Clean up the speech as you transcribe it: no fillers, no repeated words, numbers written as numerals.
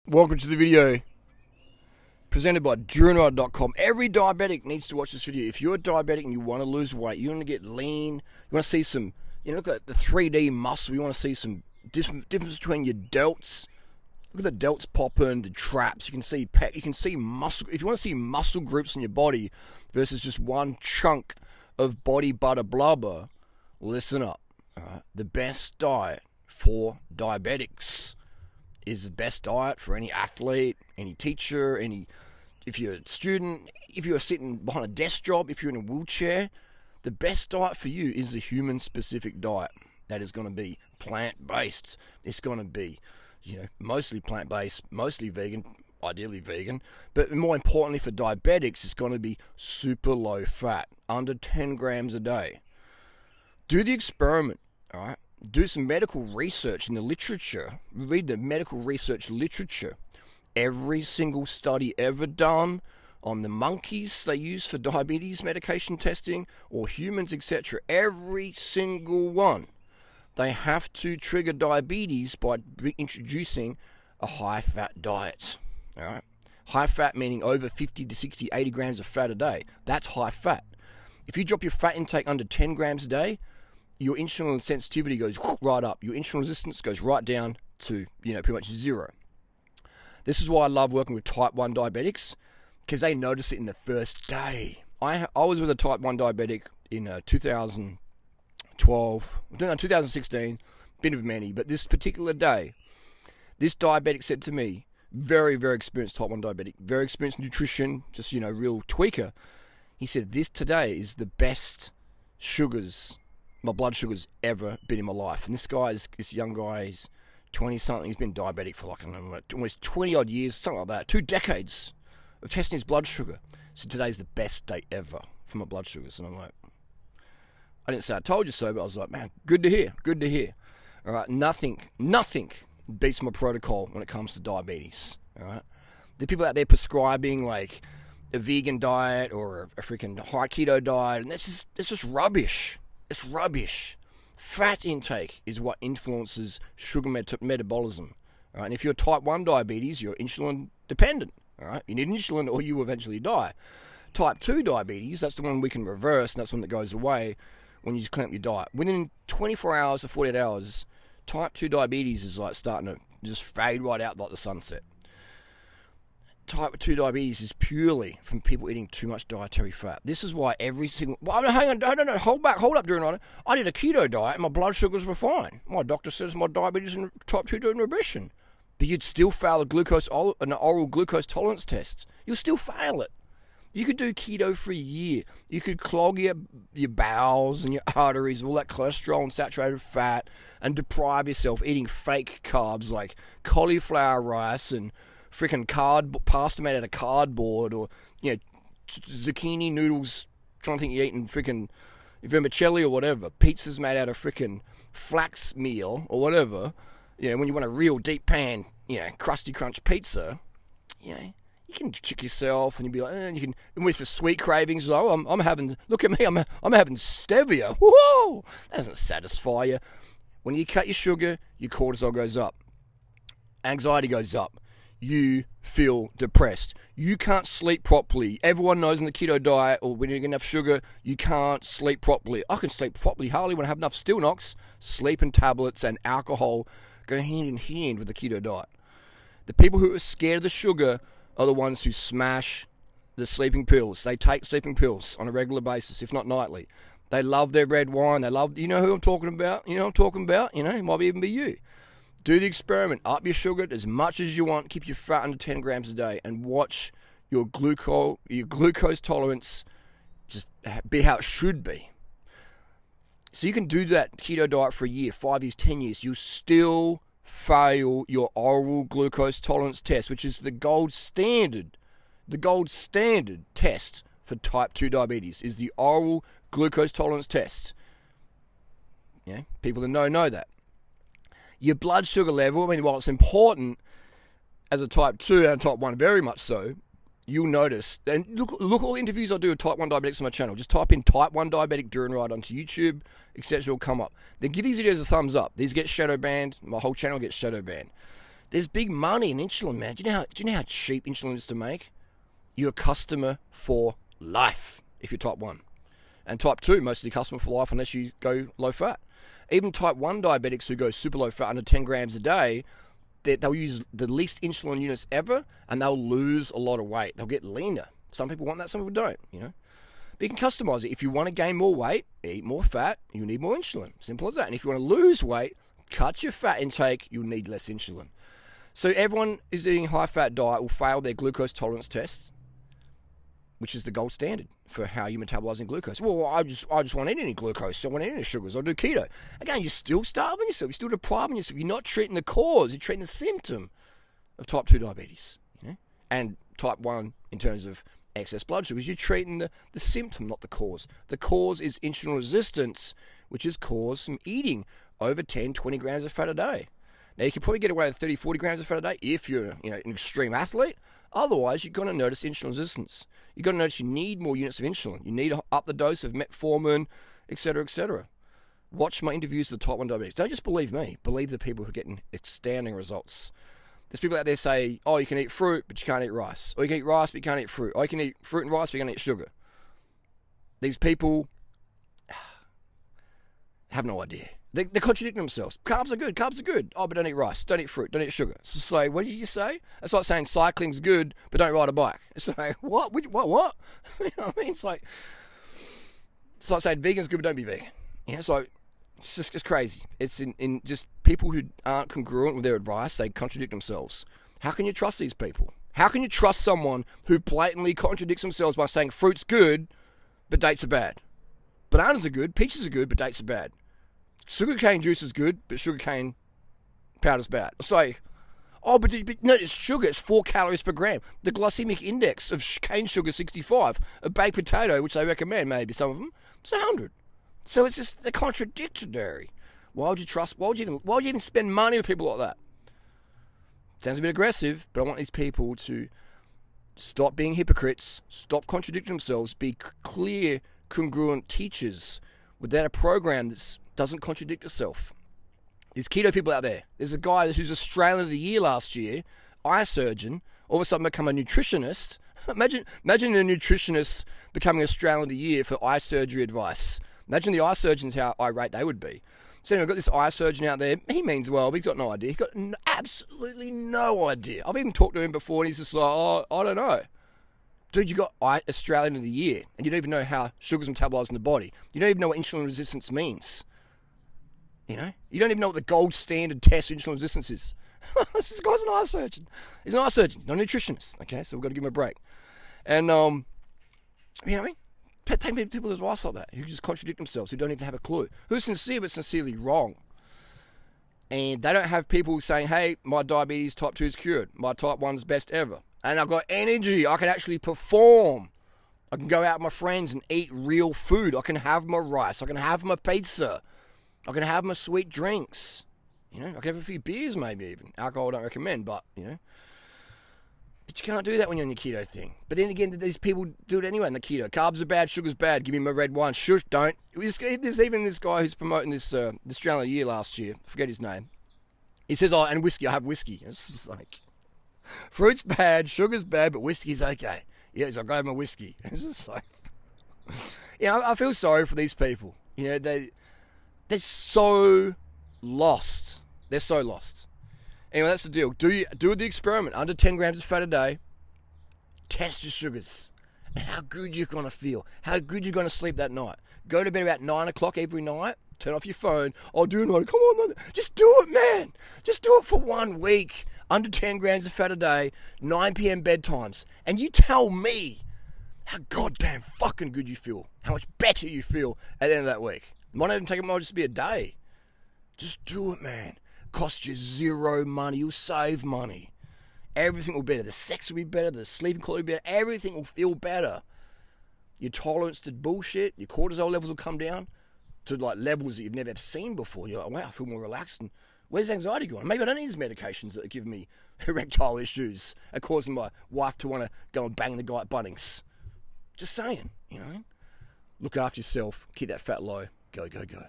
Welcome to the video presented by durianrider.com. Every diabetic needs to watch this video. If you're a diabetic and you want to lose weight, you want to get lean, you want to see some, look at the 3D muscle, you want to see some difference between your delts. Look at the delts popping, the traps, you can see pec, you can see muscle. If you want to see muscle groups in your body versus just one chunk of body butter blubber, listen up. All right? The best diet for diabetics is the best diet for any athlete, any teacher, if you're a student, if you're sitting behind a desk job, if you're in a wheelchair. The best diet for you is a human-specific diet that is going to be plant-based. It's going to be, mostly plant-based, mostly vegan, ideally vegan, but more importantly for diabetics, it's going to be super low fat, under 10 grams a day. Do the experiment, all right? Do some medical research in the literature. Read the medical research literature. Every single study ever done on the monkeys they use for diabetes medication testing, or humans, etc., every single one, they have to trigger diabetes by introducing a high-fat diet. All right? High-fat meaning over 50 to 60, 80 grams of fat a day. That's high-fat. If you drop your fat intake under 10 grams a day, your insulin sensitivity goes right up. Your insulin resistance goes right down to, pretty much zero. This is why I love working with type 1 diabetics, because they notice it in the first day. I was with a type 1 diabetic in 2016, been with many, but this particular day, this diabetic said to me, very, very experienced type 1 diabetic, very experienced nutrition, just, real tweaker. He said, this today is the best my blood sugars ever been in my life. And this young guy is 20-something. He's been diabetic for almost 20-odd years, something like that. 2 decades of testing his blood sugar. So today's the best day ever for my blood sugars. And I'm like, I didn't say I told you so, but I was like, man, good to hear. All right, nothing beats my protocol when it comes to diabetes. All right, the people out there prescribing like a vegan diet or a freaking high keto diet, and it's just rubbish. It's rubbish. Fat intake is what influences sugar metabolism. All right? And if you're type 1 diabetes, you're insulin dependent. All right? You need insulin or you will eventually die. Type 2 diabetes, that's the one we can reverse, and that's one that goes away when you just clean up your diet. Within 24 hours to 48 hours, type 2 diabetes is like starting to just fade right out like the sunset. Type 2 diabetes is purely from people eating too much dietary fat. This is why every single... Well, hang on, no, hold up, durianrider. I did a keto diet and my blood sugars were fine. My doctor says my diabetes and type 2 in remission. But you'd still fail an oral glucose tolerance test. You'll still fail it. You could do keto for a year. You could clog your bowels and your arteries, all that cholesterol and saturated fat, and deprive yourself eating fake carbs like cauliflower rice and freaking pasta made out of cardboard, or zucchini noodles. Trying to think you're eating freaking vermicelli or whatever. Pizzas made out of freaking flax meal or whatever. When you want a real deep pan, crusty crunch pizza, you can trick yourself and you'd be like, you can. And with for sweet cravings, I'm having. Look at me, I'm having stevia. Whoa, that doesn't satisfy you. When you cut your sugar, your cortisol goes up, anxiety goes up. You feel depressed. You can't sleep properly. Everyone knows in the keto diet, or when you get enough sugar, you can't sleep properly. I can sleep properly hardly when I have enough still knocks. Sleep and tablets and alcohol go hand in hand with the keto diet. The people who are scared of the sugar are the ones who smash the sleeping pills. They take sleeping pills on a regular basis, if not nightly. They love their red wine. They love, who I'm talking about? It might even be you. Do the experiment. Up your sugar as much as you want. Keep your fat under 10 grams a day, and watch your glucose tolerance just be how it should be. So you can do that keto diet for a year, 5 years, 10 years. You'll still fail your oral glucose tolerance test, which is the gold standard. The gold standard test for type 2 diabetes is the oral glucose tolerance test. People that know that. Your blood sugar level, while it's important as a type 2 and type 1 very much so, you'll notice, and look all the interviews I do with type 1 diabetics on my channel. Just type in type 1 diabetic durianrider onto YouTube, etc. will come up. Then give these videos a thumbs up. These get shadow banned. My whole channel gets shadow banned. There's big money in insulin, man. Do you know how cheap insulin is to make? You're a customer for life if you're type 1. And type 2, mostly customer for life unless you go low fat. Even type 1 diabetics who go super low fat under 10 grams a day, they'll use the least insulin units ever and they'll lose a lot of weight. They'll get leaner. Some people want that, some people don't, But you can customize it. If you want to gain more weight, eat more fat, you need more insulin. Simple as that. And if you want to lose weight, cut your fat intake, you'll need less insulin. So everyone who's eating a high-fat diet will fail their glucose tolerance test, which is the gold standard for how you're metabolizing glucose. Well, I just won't eat any glucose. So I won't eat any sugars. I'll do keto. Again, you're still starving yourself. You're still depriving yourself. You're not treating the cause. You're treating the symptom of type 2 diabetes. And type 1 in terms of excess blood sugars. You're treating the symptom, not the cause. The cause is insulin resistance, which is caused from eating over 10, 20 grams of fat a day. Now, you can probably get away with 30, 40 grams of fat a day if you're an extreme athlete. Otherwise, you're going to notice insulin resistance. You're going to notice you need more units of insulin. You need to up the dose of metformin, etc., etc. Watch my interviews with type 1 diabetics. Don't just believe me. Believe the people who are getting outstanding results. There's people out there say, oh, you can eat fruit, but you can't eat rice. Or you can eat rice, but you can't eat fruit. Or you can eat fruit and rice, but you can't eat sugar. These people have no idea. They're contradicting themselves. Carbs are good. Oh, but don't eat rice, don't eat fruit, don't eat sugar. So what did you say? It's like saying cycling's good, but don't ride a bike. It's like, what? What? You know what I mean? It's like saying vegan's good, but don't be vegan. So it's just crazy. It's in just people who aren't congruent with their advice, they contradict themselves. How can you trust these people? How can you trust someone who blatantly contradicts themselves by saying fruit's good, but dates are bad? Bananas are good, peaches are good, but dates are bad. Sugarcane juice is good, but sugarcane powder's bad. It's like, oh, but no, it's sugar. It's 4 calories per gram. The glycemic index of cane sugar is 65. A baked potato, which they recommend, maybe some of them, it's 100. So it's just, they're contradictory. Why would you trust? Why would you even spend money with people like that? Sounds a bit aggressive, but I want these people to stop being hypocrites, stop contradicting themselves, be clear, congruent teachers without a program that doesn't contradict itself. There's keto people out there. There's a guy who's Australian of the Year last year, eye surgeon, all of a sudden become a nutritionist. Imagine a nutritionist becoming Australian of the Year for eye surgery advice. Imagine the eye surgeons, how irate they would be. So anyway, I've got this eye surgeon out there. He means well, but he's got no idea. He's got absolutely no idea. I've even talked to him before, and he's just like, oh, I don't know. Dude, you got Australian of the Year, and you don't even know how sugar's metabolized in the body. You don't even know what insulin resistance means. You don't even know what the gold standard test for insulin resistance is. This guy's an eye surgeon. He's an eye surgeon, not a nutritionist. Okay, so we've got to give him a break. And, you know what I mean? Take people's advice like that, who just contradict themselves, who don't even have a clue. Who's sincere but sincerely wrong. And they don't have people saying, hey, my diabetes type 2 is cured. My type 1's best ever. And I've got energy. I can actually perform. I can go out with my friends and eat real food. I can have my rice. I can have my pizza. I can have my sweet drinks. I can have a few beers maybe even. Alcohol I don't recommend, but, But you can't do that when you're on your keto thing. But then again, these people do it anyway in the keto. Carbs are bad, sugar's bad, give me my red wine. Shush, don't. There's even this guy who's promoting this Australian of the Year last year. I forget his name. He says, oh, and whiskey, I have whiskey. It's just like, fruit's bad, sugar's bad, but whiskey's okay. Yeah, so I grab my whiskey. It's just like, I feel sorry for these people. They're so lost. They're so lost. Anyway, that's the deal. Do the experiment. Under 10 grams of fat a day. Test your sugars. And how good you're going to feel. How good you're going to sleep that night. Go to bed about 9 o'clock every night. Turn off your phone. Oh, dude, come on. Just do it, man. Just do it for 1 week. Under 10 grams of fat a day. 9 p.m. bedtimes. And you tell me how goddamn fucking good you feel. How much better you feel at the end of that week. Might not even take it, might just be a day. Just do it, man. Cost you zero money. You'll save money. Everything will be better. The sex will be better. The sleeping quality will be better. Everything will feel better. Your tolerance to bullshit, your cortisol levels will come down to like levels that you've never seen before. You're like, wow, I feel more relaxed. And where's anxiety going? Maybe I don't need these medications that are giving me erectile issues and causing my wife to want to go and bang the guy at Bunnings. Just saying, Look after yourself. Keep that fat low. Go, go, go.